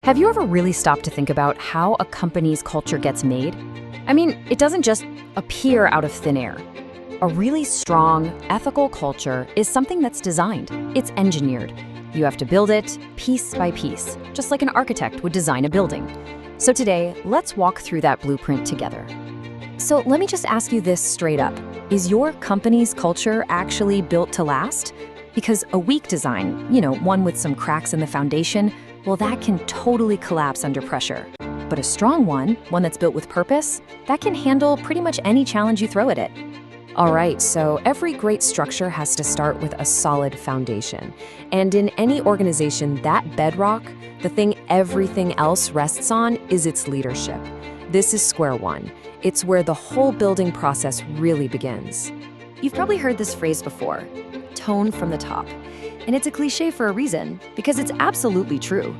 Have you ever really stopped to think about how a company's culture gets made? I mean, it doesn't just appear out of thin air. A really strong, ethical culture is something that's designed. It's engineered. You have to build it piece by piece, just like an architect would design a building. So today, let's walk through that blueprint together. So let me just ask you this straight up. Is your company's culture actually built to last? Because a weak design, one with some cracks in the foundation, well, that can totally collapse under pressure. But a strong one that's built with purpose, that can handle pretty much any challenge you throw at it. All right, so every great structure has to start with a solid foundation. And in any organization, that bedrock, the thing everything else rests on, is its leadership. This is square one. It's where the whole building process really begins. You've probably heard this phrase before, tone from the top. And it's a cliche for a reason, because it's absolutely true.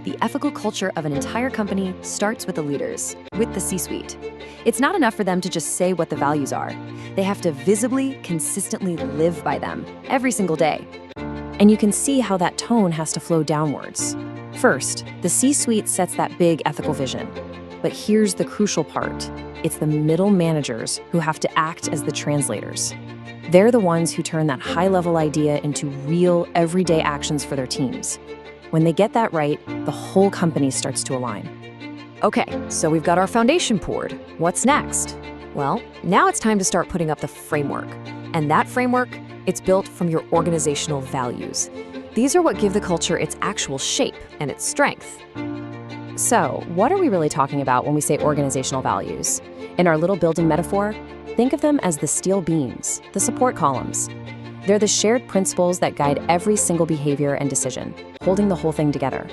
The ethical culture of an entire company starts with the leaders, with the C-suite. It's not enough for them to just say what the values are. They have to visibly, consistently live by them every single day. And you can see how that tone has to flow downwards. First, the C-suite sets that big ethical vision. But here's the crucial part. It's the middle managers who have to act as the translators. They're the ones who turn that high-level idea into real, everyday actions for their teams. When they get that right, the whole company starts to align. Okay, so we've got our foundation poured. What's next? Well, now it's time to start putting up the framework. And that framework, it's built from your organizational values. These are what give the culture its actual shape and its strength. So, what are we really talking about when we say organizational values? In our little building metaphor, think of them as the steel beams, the support columns. They're the shared principles that guide every single behavior and decision, holding the whole thing together.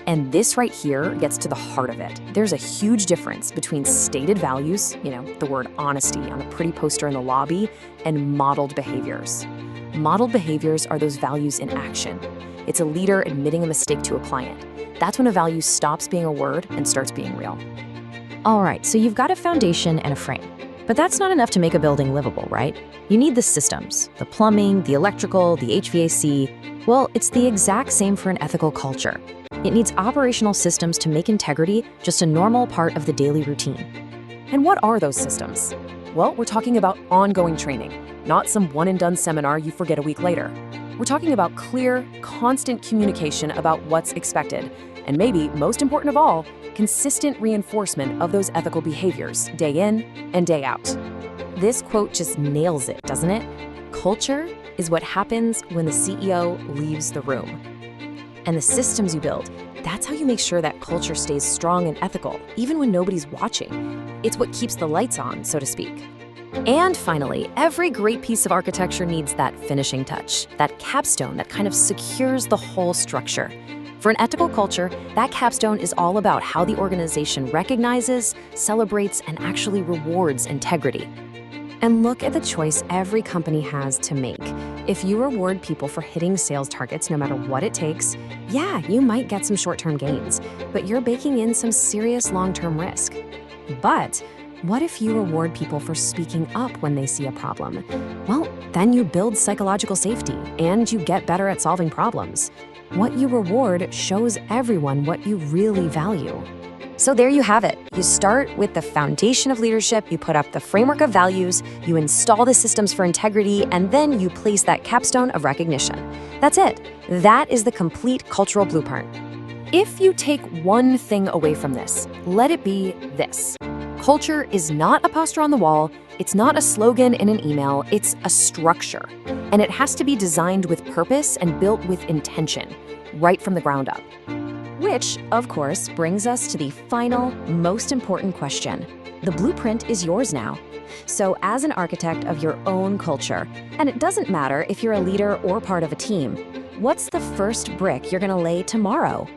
And this right here gets to the heart of it. There's a huge difference between stated values, the word honesty on a pretty poster in the lobby, and modeled behaviors. Modeled behaviors are those values in action. It's a leader admitting a mistake to a client. That's when a value stops being a word and starts being real. All right, so you've got a foundation and a frame. But that's not enough to make a building livable, right? You need the systems, the plumbing, the electrical, the HVAC. Well, it's the exact same for an ethical culture. It needs operational systems to make integrity just a normal part of the daily routine. And what are those systems? Well, we're talking about ongoing training, not some one-and-done seminar you forget a week later. We're talking about clear, constant communication about what's expected, and maybe, most important of all, consistent reinforcement of those ethical behaviors, day in and day out. This quote just nails it, doesn't it? Culture is what happens when the CEO leaves the room. And the systems you build, that's how you make sure that culture stays strong and ethical, even when nobody's watching. It's what keeps the lights on, so to speak. And finally, every great piece of architecture needs that finishing touch, that capstone that kind of secures the whole structure. For an ethical culture, that capstone is all about how the organization recognizes, celebrates, and actually rewards integrity. And look at the choice every company has to make. If you reward people for hitting sales targets no matter what it takes, yeah, you might get some short-term gains, but you're baking in some serious long-term risk. But what if you reward people for speaking up when they see a problem? Well, then you build psychological safety and you get better at solving problems. What you reward shows everyone what you really value. So there you have it. You start with the foundation of leadership, you put up the framework of values, you install the systems for integrity, and then you place that capstone of recognition. That's it. That is the complete cultural blueprint. If you take one thing away from this, let it be this. Culture is not a poster on the wall, it's not a slogan in an email, it's a structure. And it has to be designed with purpose and built with intention, right from the ground up. Which, of course, brings us to the final, most important question. The blueprint is yours now. So as an architect of your own culture, and it doesn't matter if you're a leader or part of a team, what's the first brick you're gonna lay tomorrow?